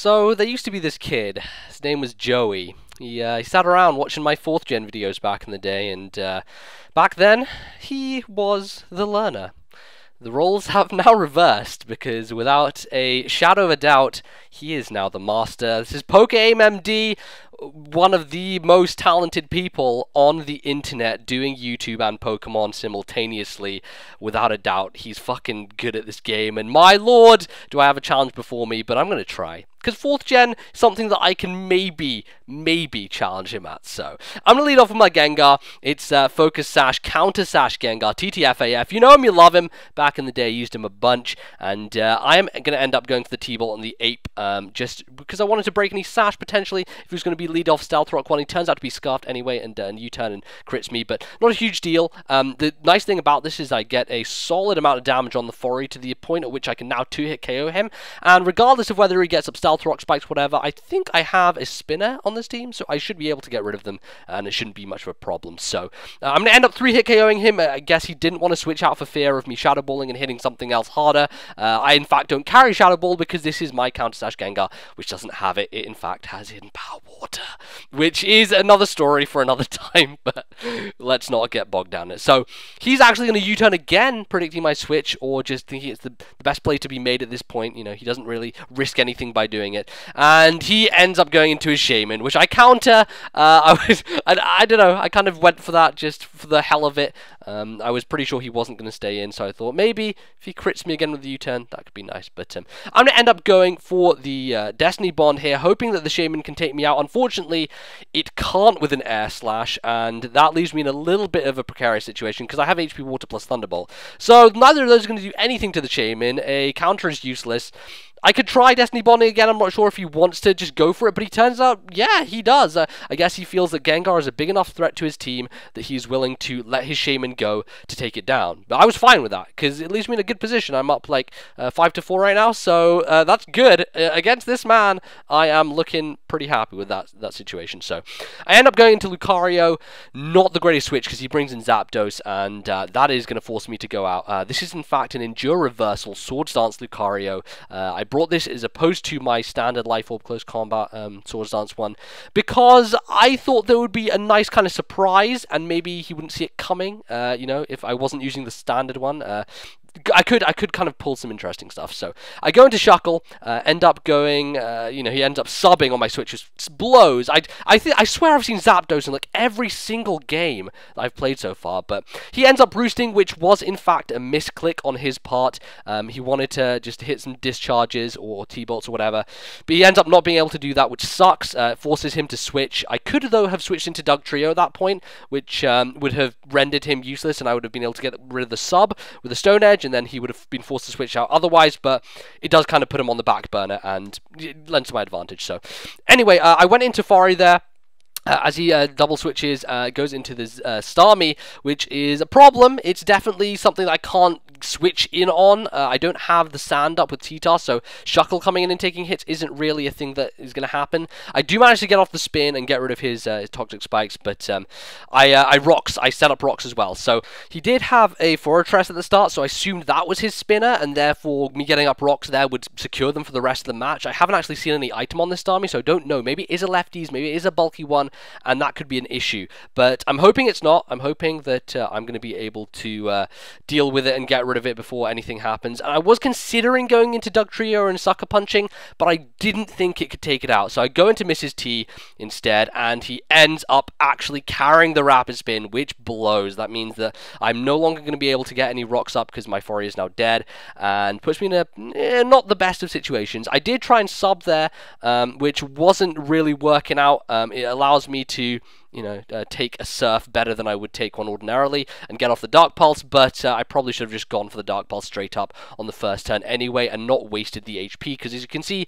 So there used to be this kid. His name was Joey. He sat around watching my 4th gen videos back in the day, and back then he was the learner. The roles have now reversed, because without a shadow of a doubt, he is now the master. This is pokeaimMD, one of the most talented people on the internet doing YouTube and Pokemon simultaneously. Without a doubt, he's fucking good at this game, and my lord, do I have a challenge before me, but I'm gonna try. Because 4th gen is something that I can maybe challenge him at. So I'm going to lead off with my Gengar. It's Focus Sash, Counter Sash Gengar, TTFAF. You know him, you love him. Back in the day, I used him a bunch. And I am going to end up going for the T-Bolt and the Ape, just because I wanted to break any Sash, potentially, if he was going to be lead off Stealth Rock 1. He turns out to be Scarfed anyway, and U-turn and crits me, but not a huge deal. The nice thing about this is I get a solid amount of damage on the Fori to the point at which I can now 2-hit KO him. And regardless of whether he gets up Stealth Rock Spikes, whatever, I think I have a spinner on this team, so I should be able to get rid of them, and it shouldn't be much of a problem. So I'm going to end up 3-hit KOing him. I guess he didn't want to switch out for fear of me Shadow Balling and hitting something else harder. I, in fact, don't carry Shadow Ball because this is my Counter Sash Gengar, which doesn't have it. It, in fact, has Hidden Power Water, which is another story for another time, but let's not get bogged down in it. So he's actually going to U-turn again, predicting my switch, or just thinking it's the best play to be made at this point. You know, he doesn't really risk anything by doing it. And he ends up going into his Shaman, which I counter. I don't know, I kind of went for that just for the hell of it. I was pretty sure he wasn't going to stay in, so I thought maybe if he crits me again with the U-turn, that could be nice. But I'm going to end up going for the Destiny Bond here, hoping that the Shaman can take me out. Unfortunately, it can't with an Air Slash, and that leaves me in a little bit of a precarious situation, because I have HP Water plus Thunderbolt. So neither of those are going to do anything to the Shaman. A counter is useless. I could try Destiny Bonding again. I'm not sure if he wants to just go for it, but he turns out, yeah, he does. I guess he feels that Gengar is a big enough threat to his team that he's willing to let his Shaman go to take it down. But I was fine with that, because it leaves me in a good position. I'm up like 5-4 right now, so that's good. Against this man, I am looking pretty happy with that situation. So I end up going into Lucario. Not the greatest switch, because he brings in Zapdos, and that is going to force me to go out. This is, in fact, an Endure Reversal Swords Dance Lucario. I brought this as opposed to my standard Life Orb Close Combat Swords Dance one, because I thought there would be a nice kind of surprise, and maybe he wouldn't see it coming, you know, if I wasn't using the standard one. I could kind of pull some interesting stuff. So I go into Shuckle, end up going, you know, he ends up subbing on my switches, blows. I swear I've seen Zapdos in like every single game that I've played so far, but he ends up roosting, which was in fact a misclick on his part. He wanted to just hit some discharges or T-bolts or whatever, but he ends up not being able to do that, which sucks. Forces him to switch. I could, though, have switched into Doug Trio at that point, which would have rendered him useless, and I would have been able to get rid of the sub with a Stone Edge, and then he would have been forced to switch out otherwise, but it does kind of put him on the back burner, and it lends to my advantage. So anyway, I went into Fari there. As he double switches, goes into this Starmie, which is a problem. It's definitely something that I can't switch in on. I don't have the sand up with T-Tar, so Shuckle coming in and taking hits isn't really a thing that is going to happen. I do manage to get off the spin and get rid of his Toxic Spikes, but I set up rocks as well. So he did have a Fortress at the start, so I assumed that was his spinner, and therefore me getting up rocks there would secure them for the rest of the match. I haven't actually seen any item on this Starmie, so I don't know. Maybe it is a lefties, maybe it is a bulky one, and that could be an issue. But I'm hoping it's not. I'm hoping that I'm going to be able to deal with it and get rid of it before anything happens. And I was considering going into Doug Trio and Sucker Punching, but I didn't think it could take it out. So I go into Mrs. T instead, and he ends up actually carrying the Rapid Spin, which blows. That means that I'm no longer going to be able to get any rocks up because my Fori is now dead, and puts me in a not the best of situations. I did try and sub there, which wasn't really working out. It allows me to, you know, take a Surf better than I would take one ordinarily and get off the Dark Pulse, but I probably should have just gone for the Dark Pulse straight up on the first turn anyway and not wasted the HP, because as you can see,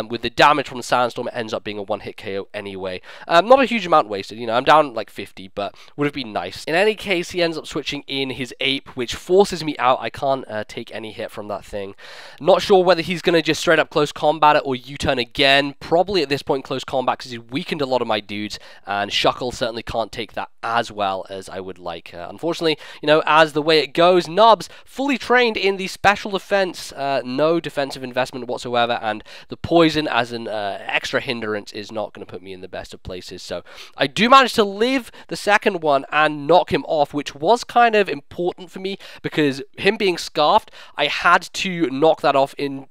with the damage from the Sandstorm, it ends up being a one-hit KO anyway. Not a huge amount wasted, you know, I'm down like 50, but would have been nice. In any case, he ends up switching in his Ape, which forces me out. I can't take any hit from that thing. Not sure whether he's going to just straight up close combat it or U-turn again. Probably at this point close combat, because he's weakened a lot of my dudes, and Shuckle still certainly can't take that as well as I would like. Unfortunately, you know, as the way it goes, Nobs fully trained in the special defense, no defensive investment whatsoever, and the poison as an extra hindrance is not going to put me in the best of places. So I do manage to live the second one and knock him off, which was kind of important for me because him being scarfed, I had to knock that off in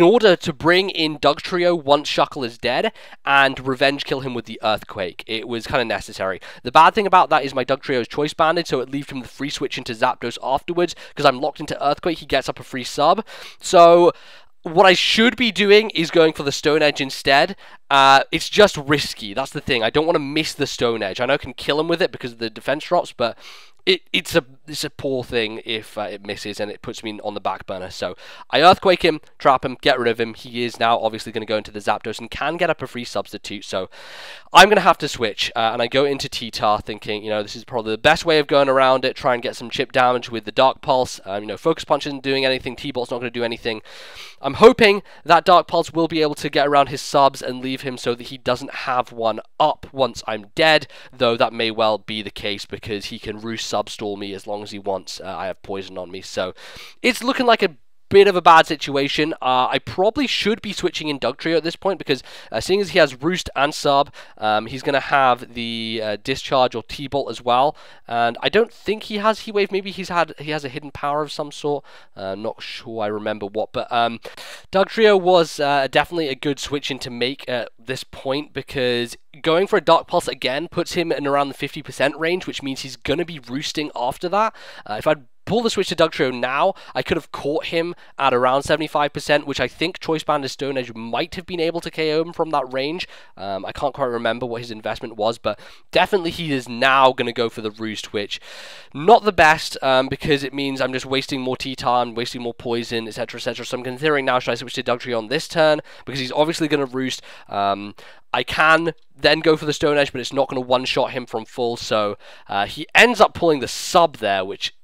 order to bring in Dugtrio once Shuckle is dead and revenge kill him with the Earthquake. It was kind of necessary. The bad thing about that is my Dugtrio is choice banded, so it leaves him the free switch into Zapdos afterwards. Because I'm locked into Earthquake, he gets up a free sub. So what I should be doing is going for the Stone Edge instead. It's just risky. That's the thing. I don't want to miss the Stone Edge. I know I can kill him with it because of the defense drops, but it's a poor thing if it misses and it puts me on the back burner. So I Earthquake him, trap him, get rid of him. He is now obviously going to go into the Zapdos and can get up a free substitute. So I'm going to have to switch and I go into T-Tar thinking, you know, this is probably the best way of going around it. Try and get some chip damage with the Dark Pulse. You know, Focus Punch isn't doing anything. T-Bolt's not going to do anything. I'm hoping that Dark Pulse will be able to get around his subs and leave him so that he doesn't have one up once I'm dead, though that may well be the case because he can roost substall me as long as he wants. I have poison on me, so it's looking like a bit of a bad situation. I probably should be switching in Dugtrio at this point because seeing as he has Roost and Sub, he's going to have the Discharge or T-Bolt as well, and I don't think he has Heat Wave. Maybe he has a hidden power of some sort. Not sure I remember what, but Dugtrio was definitely a good switch in to make at this point because going for a Dark Pulse again puts him in around the 50% range, which means he's going to be roosting after that. If I'd pull the switch to Dugtrio now, I could have caught him at around 75%, which I think Choice Banded Stone Edge might have been able to KO him from that range. I can't quite remember what his investment was, but definitely he is now going to go for the Roost, which not the best because it means I'm just wasting more T-Tar, wasting more poison, etc, etc. So I'm considering now, should I switch to Dugtrio on this turn? Because he's obviously going to Roost. I can then go for the Stone Edge, but it's not going to one-shot him from full, so he ends up pulling the sub there, which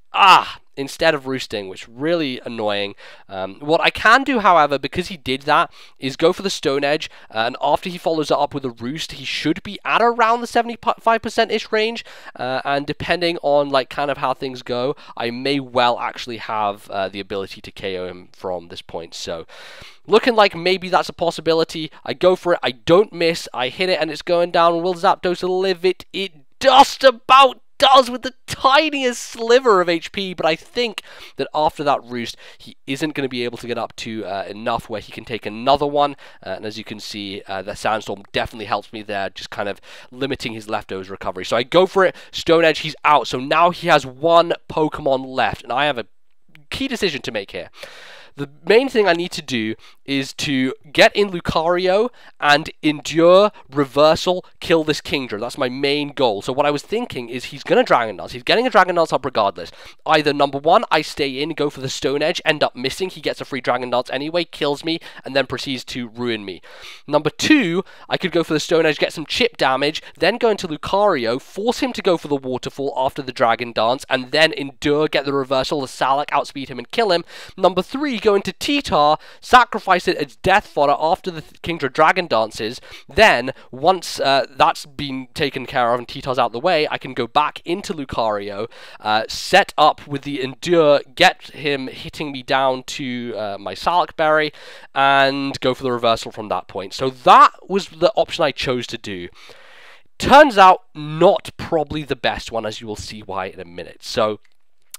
instead of roosting, which really annoying. What I can do, however, because he did that, is go for the Stone Edge, and after he follows it up with a Roost, he should be at around the 75%-ish range, and depending on like kind of how things go, I may well actually have the ability to KO him from this point. So looking like maybe that's a possibility. I go for it, I don't miss, I hit it, and it's going down. Will Zapdos live it? It just about does with the tiniest sliver of HP, but I think that after that Roost, he isn't going to be able to get up to enough where he can take another one, and as you can see, the Sandstorm definitely helps me there, just kind of limiting his leftovers recovery. So I go for it, Stone Edge, he's out, so now he has one Pokemon left, and I have a key decision to make here. The main thing I need to do is to get in Lucario and endure, reversal, kill this Kingdra. That's my main goal. So what I was thinking is he's going to Dragon Dance. He's getting a Dragon Dance up regardless. Either number one, I stay in, go for the Stone Edge, end up missing. He gets a free Dragon Dance anyway, kills me, and then proceeds to ruin me. Number two, I could go for the Stone Edge, get some chip damage, then go into Lucario, force him to go for the Waterfall after the Dragon Dance, and then endure, get the reversal, the Salak, outspeed him and kill him. Number three, go into T-Tar, sacrifice it as death fodder after the Kingdra Dragon Dances. Then, once that's been taken care of and T-Tar's out the way, I can go back into Lucario, set up with the Endure, get him hitting me down to my Salak Berry, and go for the reversal from that point. So that was the option I chose to do. Turns out, not probably the best one, as you will see why in a minute. So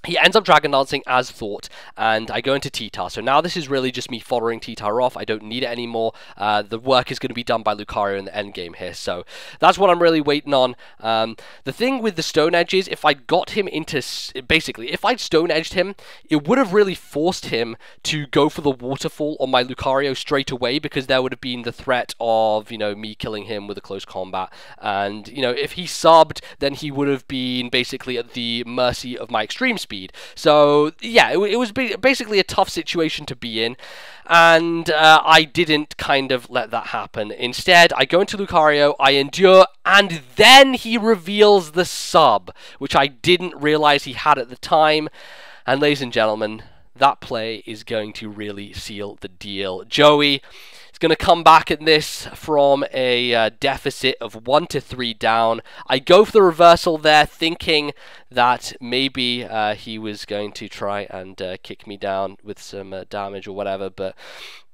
he ends up Dragon Dancing as thought, and I go into T-Tar. So now this is really just me following T-Tar off. I don't need it anymore. The work is going to be done by Lucario in the endgame here. So that's what I'm really waiting on. The thing with the Stone Edges, if I got him into... Basically, if I'd Stone Edged him, it would have really forced him to go for the Waterfall on my Lucario straight away, because there would have been the threat of, you know, me killing him with a close combat. And, you know, if he subbed, then he would have been basically at the mercy of my extreme speed. So, yeah, it was basically a tough situation to be in, and I didn't kind of let that happen. Instead, I go into Lucario, I endure, and then he reveals the sub, which I didn't realize he had at the time. And ladies and gentlemen, that play is going to really seal the deal. Joey He's going to come back at this from a deficit of 1 to 3 down. I go for the reversal there, thinking that maybe he was going to try and kick me down with some damage or whatever, but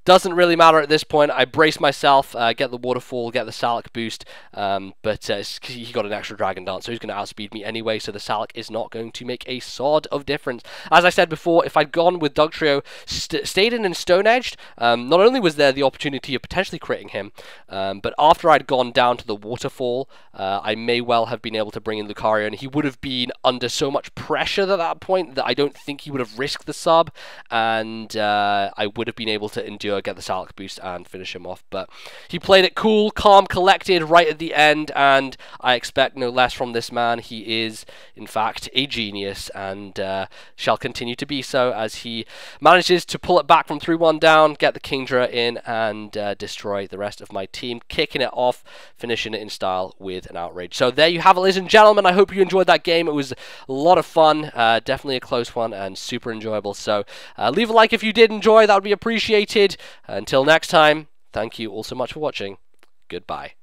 doesn't really matter at this point. I brace myself, get the waterfall, get the Salic boost, but he got an extra Dragon Dance, so he's going to outspeed me anyway, so the Salic is not going to make a sod of difference. As I said before, if I'd gone with Dugtrio, stayed in and Stone Edged, not only was there the opportunity of potentially critting him, but after I'd gone down to the waterfall, I may well have been able to bring in Lucario, and he would have been under so much pressure at that point that I don't think he would have risked the sub, and I would have been able to endure, get the Salic boost and finish him off. But he played it cool, calm, collected right at the end, and I expect no less from this man. He is in fact a genius, and shall continue to be so as he manages to pull it back from 3-1 down, get the Kingdra in, and destroy the rest of my team, kicking it off, finishing it in style with an outrage. So there you have it, ladies and gentlemen. I hope you enjoyed that game. It was a lot of fun, definitely a close one and super enjoyable. So leave a like if you did enjoy, that would be appreciated. Until next time, thank you all so much for watching. Goodbye.